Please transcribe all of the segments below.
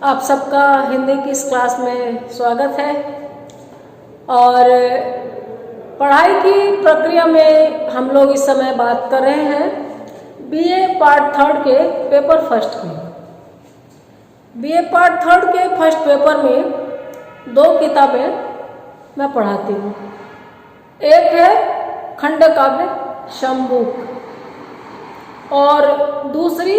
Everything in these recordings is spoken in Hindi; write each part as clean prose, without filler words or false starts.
आप सबका हिंदी की इस क्लास में स्वागत है। और पढ़ाई की प्रक्रिया में हम लोग इस समय बात कर रहे हैं बीए पार्ट थर्ड के पेपर फर्स्ट की। बीए पार्ट थर्ड के फर्स्ट पेपर में दो किताबें मैं पढ़ाती हूँ। एक है खंड काव्य शंबुक और दूसरी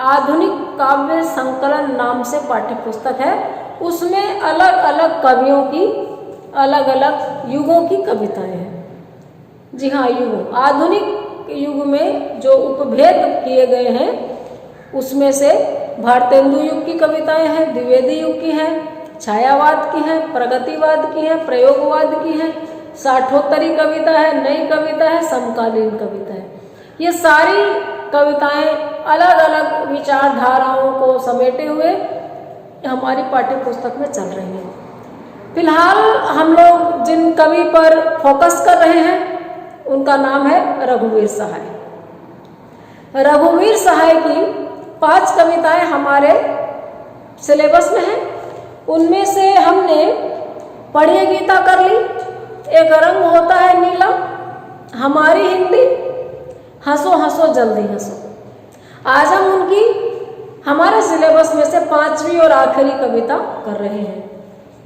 आधुनिक काव्य संकलन नाम से पाठ्य पुस्तक है। उसमें अलग अलग कवियों की अलग अलग युगों की कविताएं हैं। जी हाँ, युग आधुनिक युग में जो उपभेद किए गए हैं उसमें से भारतेंदु युग की कविताएं हैं, द्विवेदी युग की हैं, छायावाद की हैं, प्रगतिवाद की हैं, प्रयोगवाद की हैं, साठोत्तरी कविता है, नई कविता है, समकालीन कविता है। ये सारी कविताएं अलग अलग विचारधाराओं को समेटे हुए हमारी पाठ्य पुस्तक में चल रही हैं। फिलहाल हम लोग जिन कवि पर फोकस कर रहे हैं उनका नाम है रघुवीर सहाय। रघुवीर सहाय की 5 कविताएं हमारे सिलेबस में हैं। उनमें से हमने पढ़िए गीता कर ली, एक रंग होता है नीला, हमारी हिंदी, हंसो हंसो जल्दी हंसो। आज हम उनकी हमारे सिलेबस में से 5वीं और आखिरी कविता कर रहे हैं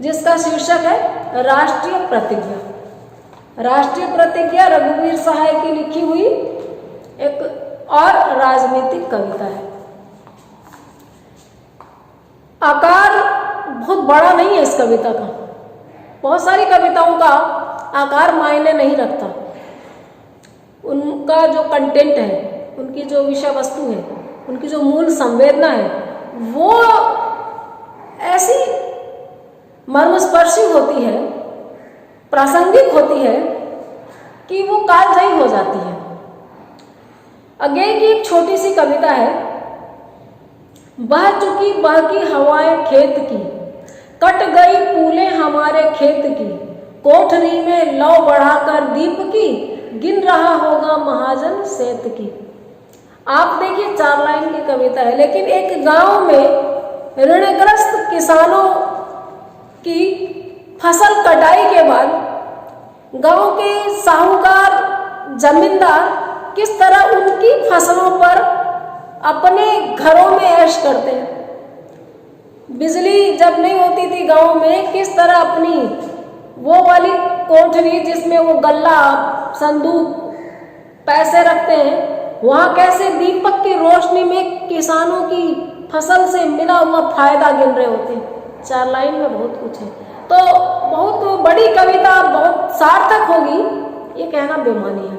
जिसका शीर्षक है राष्ट्रीय प्रतिज्ञा। राष्ट्रीय प्रतिज्ञा रघुवीर सहाय की लिखी हुई एक और राजनीतिक कविता है। आकार बहुत बड़ा नहीं है इस कविता का। बहुत सारी कविताओं का आकार मायने नहीं रखता। उनका जो कंटेंट है, उनकी जो विषय वस्तु है, उनकी जो मूल संवेदना है वो ऐसी मर्मस्पर्शी होती है, प्रासंगिक होती है कि वो कालजयी हो जाती है। अज्ञेय की एक छोटी सी कविता है। बह चुकी बहकी हवाएं खेत की, कट गई फूलें हमारे खेत की, कोठरी में लौ बढ़ाकर दीप की, गिन रहा होगा महाजन सेत की। आप देखिए 4 लाइन की कविता है, लेकिन एक गांव में ऋणग्रस्त किसानों की फसल कटाई के बाद गांव के साहूकार जमींदार किस तरह उनकी फसलों पर अपने घरों में ऐश करते हैं। बिजली जब नहीं होती थी गांव में, किस तरह अपनी वो वाली कोठरी जिसमें वो गल्ला संदूक पैसे रखते हैं, वहां कैसे दीपक की रोशनी में किसानों की फसल से मिला हुआ फायदा गिन रहे होते हैं। 4 लाइन में बहुत कुछ है। तो बहुत बड़ी कविता, बहुत सार्थक होगी ये कहना बेमानी है।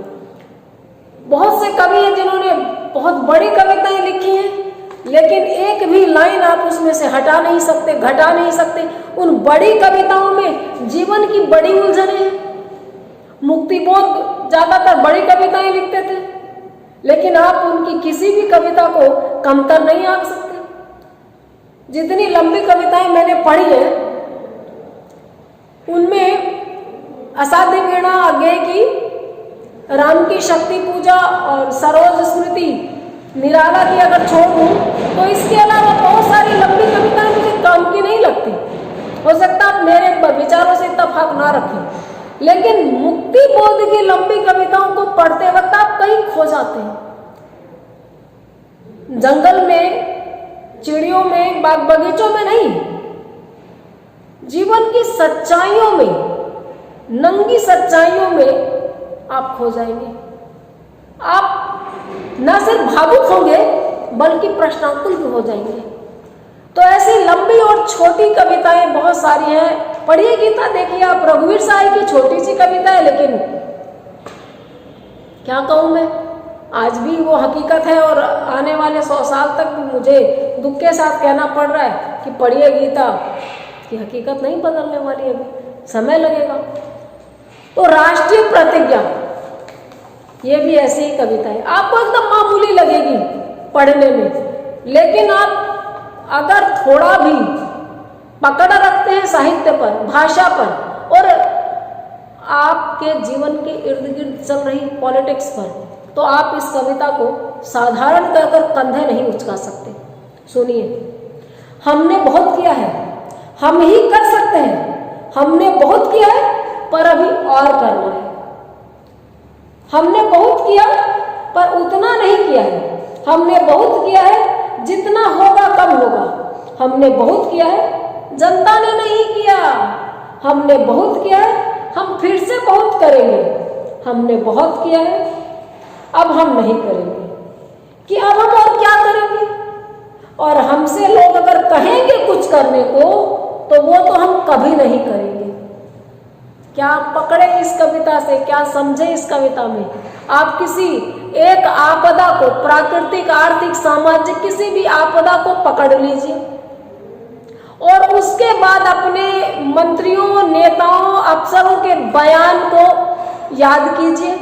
बहुत से कवि हैं जिन्होंने बहुत बड़ी कविताएं लिखी हैं, लेकिन एक भी लाइन आप उसमें से हटा नहीं सकते, घटा नहीं सकते। उन बड़ी कविताओं में जीवन की बड़ी उलझनें हैं। मुक्तिबोध ज्यादातर बड़ी कविताएं लिखते थे, लेकिन आप उनकी किसी भी कविता को कमतर नहीं आंक सकते। जितनी लंबी कविताएं मैंने पढ़ी है उनमें असाध्य वीणा अज्ञेय की, राम की शक्ति पूजा और सरोज स्मृति निराला की अगर छोड़ दूं तो इसके अलावा बहुत सारी लंबी कविताएं मुझे काम की नहीं लगती। हो सकता आप मेरे विचारों से इत्तेफाक ना रखें, लेकिन मुक्ति बोध की लंबी कविताओं को पढ़ते वक्त आप कहीं खो जाते हैं। जंगल में, चिड़ियों में, बाग बगीचों में नहीं, जीवन की सच्चाइयों में, नंगी सच्चाइयों में आप खो जाएंगे। आप न सिर्फ भावुक होंगे बल्कि प्रश्नाकुल भी हो जाएंगे। तो ऐसी लंबी और छोटी कविताएं बहुत सारी हैं। पढ़िए गीता, देखिए आप। रघुवीर सहाय की छोटी सी कविता है, लेकिन क्या कहूँ मैं, आज भी वो हकीकत है और आने वाले 100 साल तक भी मुझे दुख के साथ कहना पड़ रहा है कि पढ़िए गीता की हकीकत नहीं बदलने वाली, अभी समय लगेगा। तो राष्ट्रीय प्रतिज्ञा ये भी ऐसी ही कविता है। आपको एकदम मामूली लगेगी पढ़ने में, लेकिन आप अगर थोड़ा भी पकड़ रखते हैं साहित्य पर, भाषा पर और आपके जीवन के इर्द गिर्द चल रही पॉलिटिक्स पर, तो आप इस कविता को साधारण कहकर कंधे नहीं उचका सकते। सुनिए, हमने बहुत किया है, हम ही कर सकते हैं। हमने बहुत किया है पर अभी और करना है। हमने बहुत किया पर उतना नहीं किया है। हमने बहुत किया है, जितना होगा कम होगा। हमने बहुत किया है, जनता ने नहीं किया। हमने बहुत किया है, हम फिर से बहुत करेंगे। हमने बहुत किया है, अब हम नहीं करेंगे कि अब हम और क्या करेंगे। और हमसे लोग अगर कहेंगे कुछ करने को तो वो तो हम कभी नहीं करेंगे। क्या पकड़े इस कविता से, क्या समझे इस कविता में? आप किसी एक आपदा को, प्राकृतिक, आर्थिक, सामाजिक किसी भी आपदा को पकड़ लीजिए और उसके बाद अपने मंत्रियों, नेताओं, अफसरों के बयान को याद कीजिए।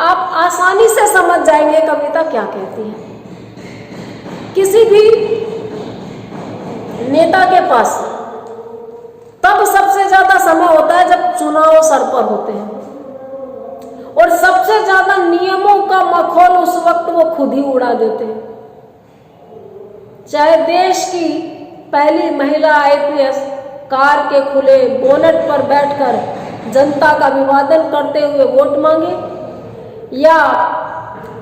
आप आसानी से समझ जाएंगे कविता क्या कहती है। किसी भी नेता के पास तब सबसे ज्यादा समय होता है जब चुनाव सर पर होते हैं और सबसे ज्यादा नियमों का मखौल उस वक्त वो खुद ही उड़ा देते हैं। चाहे देश की पहली महिला IPS कार के खुले बोनट पर बैठकर जनता का अभिवादन करते हुए वोट मांगे, या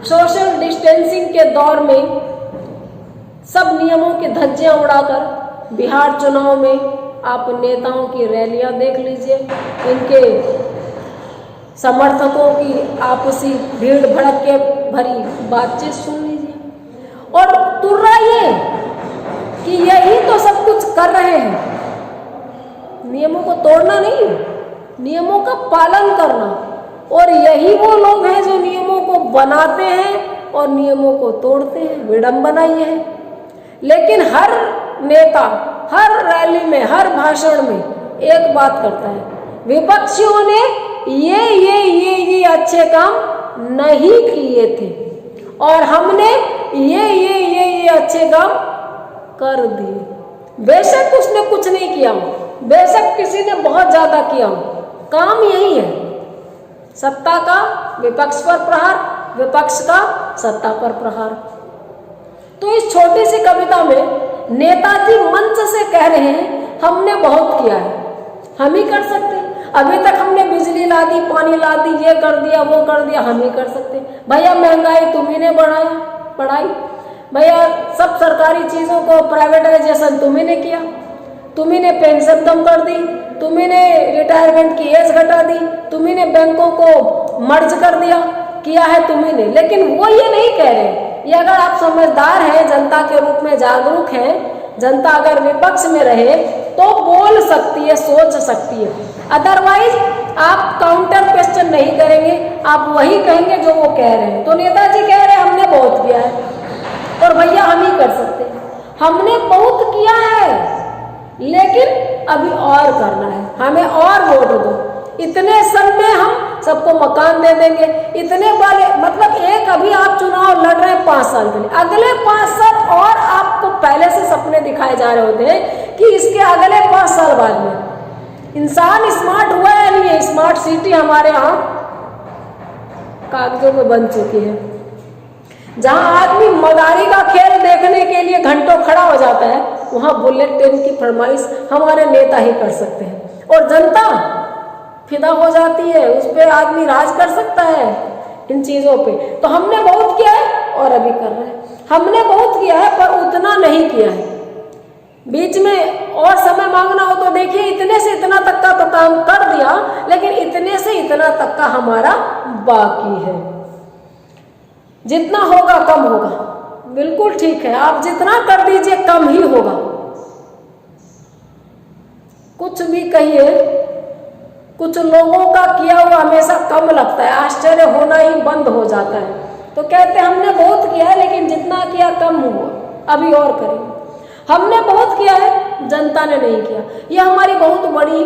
सोशल डिस्टेंसिंग के दौर में सब नियमों की धज्जियां उड़ाकर बिहार चुनाव में आप नेताओं की रैलियां देख लीजिए, इनके समर्थकों की आपसी भीड़ भड़क के भरी बातचीत सुन लीजिए और तुर्राइए कि यही तो सब कुछ कर रहे हैं। नियमों को तोड़ना नहीं, नियमों का पालन करना। और यही वो लोग हैं जो नियमों को बनाते हैं और नियमों को तोड़ते हैं। विडंबना ये है। लेकिन हर नेता हर रैली में, हर भाषण में एक बात करता है, विपक्षियों ने ये अच्छे काम नहीं किए थे और हमने ये अच्छे काम कर दिए। बेशक उसने कुछ नहीं किया, बेशक किसी ने बहुत ज्यादा किया, काम यही है, सत्ता का विपक्ष पर प्रहार, विपक्ष का सत्ता पर प्रहार। तो इस छोटी सी कविता में नेताजी मंच से कह रहे हैं हमने बहुत किया है, हम ही कर सकते हैं। अभी तक हमने बिजली ला दी, पानी ला दी, ये कर दिया, वो कर दिया, हम ही कर सकते हैं। भैया महंगाई तुम्ही ने बढ़ाई, भैया सब सरकारी चीजों को प्राइवेटाइजेशन तुम्ही ने किया, तुम्ही ने पेंशन कम कर दी, तुम्ही ने रिटायरमेंट की एज घटा दी, तुम्ही ने बैंकों को मर्ज कर दिया, किया है तुम्ही ने। लेकिन वो ये नहीं कह रहे। ये अगर आप समझदार हैं, जनता के रूप में जागरूक हैं, जनता अगर विपक्ष में रहे तो बोल सकती है, सोच सकती है। अदरवाइज आप काउंटर क्वेश्चन नहीं करेंगे, आप वही कहेंगे जो वो कह रहे हैं। तो नेताजी कह रहे हैं हमने बहुत किया है और भैया हम ही कर सकते हैं। हमने बहुत किया है लेकिन अभी और करना है, हमें और वोट दो। इतने साल में हम सबको मकान दे देंगे, इतने वाले, मतलब एक अभी आप चुनाव लड़ रहे हैं 5 साल के लिए, अगले 5 साल और आपको पहले से सपने दिखाए जा रहे होते हैं कि इसके अगले 5 साल बाद में इंसान स्मार्ट हुआ है नहीं है। स्मार्ट सिटी हमारे यहाँ कागजों में बन चुकी है। जहां आदमी मदारी का खेल देखने के लिए घंटों खड़ा हो जाता है, वहां बुलेट ट्रेन की फरमाइश हमारे नेता ही कर सकते हैं और जनता फिदा हो जाती है, उस पर आदमी राज कर सकता है इन चीजों पे। तो हमने बहुत किया है और अभी कर रहे हैं। हमने बहुत किया है पर उतना नहीं किया है। बीच में और समय मांगना हो तो देखिए, इतने से इतना तक का तो काम कर दिया, लेकिन इतने से इतना तक का हमारा बाकी है। जितना होगा कम होगा, बिल्कुल ठीक है, आप जितना कर दीजिए कम ही होगा। कुछ भी कहिए, कुछ लोगों का किया हुआ हमेशा कम लगता है, आश्चर्य होना ही बंद हो जाता है। तो कहते हैं हमने बहुत किया है लेकिन जितना किया कम हुआ, अभी और करेंगे। हमने बहुत किया है, जनता ने नहीं किया। यह हमारी बहुत बड़ी,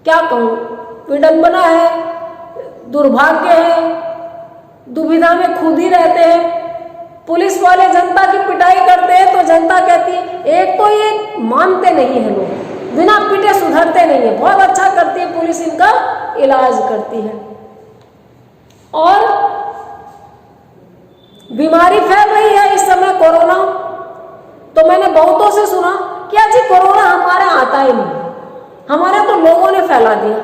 क्या कहूँ, विडंबना है, दुर्भाग्य है, दुविधा में खुद ही रहते हैं। पुलिस वाले जनता की पिटाई करते हैं तो जनता कहती है, एक तो ये मानते नहीं है लोग, बिना पिटे सुधरते नहीं है। बहुत अच्छा करती है पुलिस, इनका इलाज करती है। और बीमारी फैल रही है इस समय, कोरोना, तो तो मैंने बहुतों से सुना कि अजी कोरोना हमारे आता ही नहीं, हमारे तो लोगों ने फैला दिया।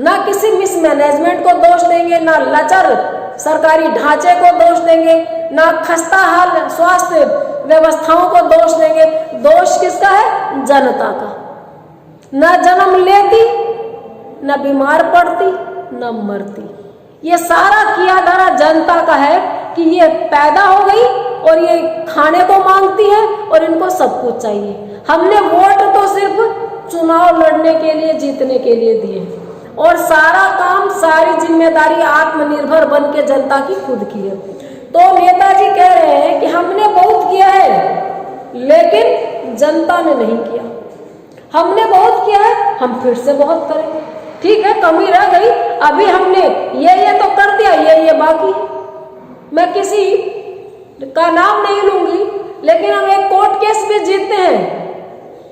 ना किसी मिसमैनेजमेंट को दोष देंगे, ना लचर सरकारी ढांचे को दोष देंगे, ना खस्ता हाल स्वास्थ्य व्यवस्थाओं को दोष देंगे। दोष किसका है? जनता का। ना जन्म लेती, ना बीमार पड़ती, ना मरती। ये सारा किया धरा जनता का है कि ये पैदा हो गई और ये खाने को मांगती है और इनको सब कुछ चाहिए। हमने वोट तो सिर्फ चुनाव लड़ने के लिए, जीतने के लिए दिए और सारा काम, सारी जिम्मेदारी आत्मनिर्भर बन के जनता की खुद की है। तो नेताजी कह रहे हैं कि हमने बहुत किया है लेकिन जनता ने नहीं किया। हमने बहुत किया है, हम फिर से बहुत करेंगे। ठीक है, कमी रह गई, अभी हमने ये तो कर दिया, ये बाकी। मैं किसी का नाम नहीं लूंगी, लेकिन हम एक कोर्ट केस में जीतते हैं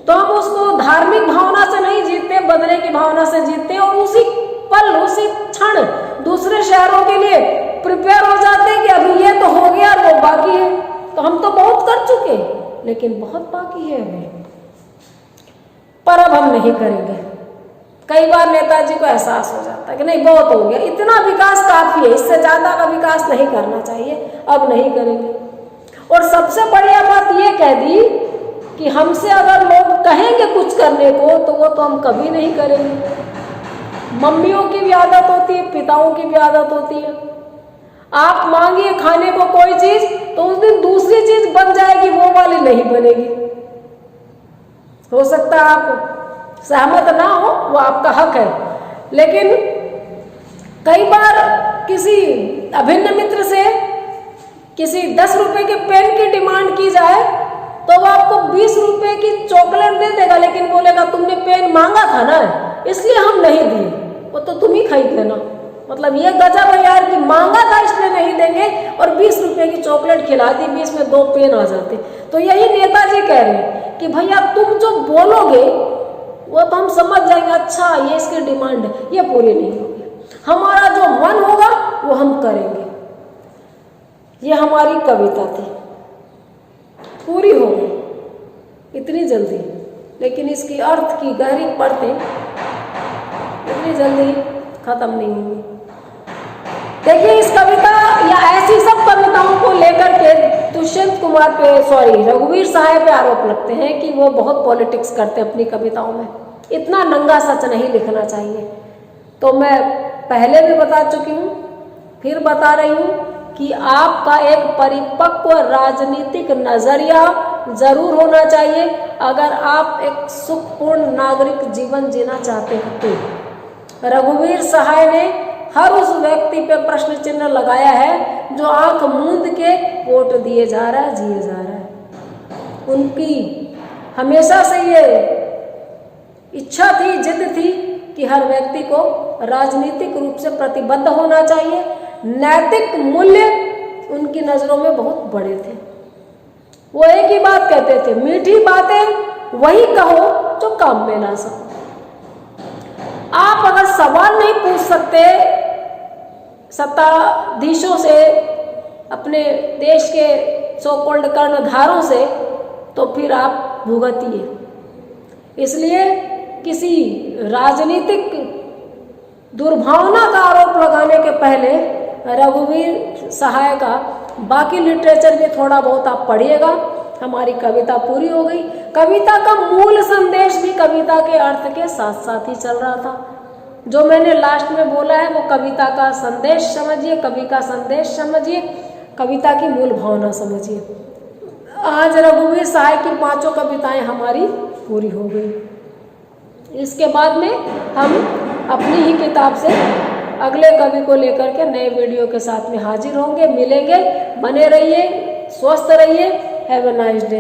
तो हम उसको धार्मिक भावना से नहीं जीतते, बदले की भावना से जीतते हैं और उसी पल, उसी क्षण दूसरे शहरों के लिए प्रिपेयर हो जाते हैं कि अभी ये तो हो गया, वो बाकी है। तो हम तो बहुत कर चुके, लेकिन बहुत बाकी है अभी, पर अब हम नहीं करेंगे। कई बार नेताजी को एहसास हो जाता है कि नहीं, बहुत हो गया, इतना विकास काफी है, इससे ज्यादा का विकास नहीं करना चाहिए, अब नहीं करेंगे। और सबसे बढ़िया बात ये कह दी कि हमसे अगर लोग कहेंगे कुछ करने को तो वो तो हम कभी नहीं करेंगे। मम्मियों की भी आदत होती है, पिताओं की भी आदत होती है। आप मांगिए खाने को कोई चीज तो उस दिन दूसरी चीज बन जाएगी, वो वाली नहीं बनेगी। हो सकता है आप सहमत ना हो, वो आपका हक है, लेकिन कई बार किसी अभिन्न मित्र से किसी 10 रुपए के पेन की डिमांड की जाए तो वो आपको 20 रुपए की चॉकलेट दे देगा, लेकिन बोलेगा तुमने पेन मांगा था ना, इसलिए हम नहीं दिए, वो तो तुम ही खरीद लेना। मतलब ये गजब है यार कि मांगा था इसलिए नहीं देंगे और 20 रुपए की चॉकलेट खिला दी, 20 में 2 पेन आ जाते। तो यही नेताजी कह रहे हैं कि भैया तुम जो बोलोगे वो तो हम समझ जाएंगे, अच्छा ये इसकी डिमांड है, ये पूरी नहीं होगी। हमारा जो मन होगा वो हम करेंगे। ये हमारी कविता थी, पूरी हो गई इतनी जल्दी, लेकिन इसकी अर्थ की गहरी परतें इतनी जल्दी खत्म नहीं होंगी। देखिए, इस कविता या ऐसी सब कविताओं को लेकर के दुष्यंत कुमार पे, रघुवीर सहाय पे आरोप लगते हैं कि वो बहुत पॉलिटिक्स करते हैं अपनी कविताओं में। इतना नंगा सच नहीं लिखना चाहिए। तो मैं पहले भी बता चुकी हूँ, फिर बता रही हूँ कि आपका एक परिपक्व राजनीतिक नजरिया जरूर होना चाहिए अगर आप एक सुखपूर्ण नागरिक जीवन जीना चाहते हैं। तो रघुवीर सहाय ने हर उस व्यक्ति पे प्रश्न चिन्ह लगाया है जो आंख मूंद के वोट दिए जा रहा है, जिए जा रहा है। उनकी हमेशा से ये इच्छा थी, जिद थी कि हर व्यक्ति को राजनीतिक रूप से प्रतिबद्ध होना चाहिए। नैतिक मूल्य उनकी नजरों में बहुत बड़े थे। वो एक ही बात कहते थे, मीठी बातें वही कहो जो काम में ला सको। आप अगर सवाल नहीं पूछ सकते सत्ताधीशों से, अपने देश के सो कॉल्ड कर्णधारों से, तो फिर आप भुगतिए। इसलिए किसी राजनीतिक दुर्भावना का आरोप लगाने के पहले रघुवीर सहाय का बाकी लिटरेचर भी थोड़ा बहुत आप पढ़िएगा। हमारी कविता पूरी हो गई। कविता का मूल संदेश भी कविता के अर्थ के साथ साथ ही चल रहा था। जो मैंने लास्ट में बोला है वो कविता का संदेश समझिए, कवि का संदेश समझिए, कविता की मूल भावना समझिए। आज रघुवीर सहाय की 5 कविताएं हमारी पूरी हो गई। इसके बाद में हम अपनी ही किताब से अगले कवि को लेकर के नए वीडियो के साथ में हाजिर होंगे, मिलेंगे। बने रहिए, स्वस्थ रहिए। Have a nice day.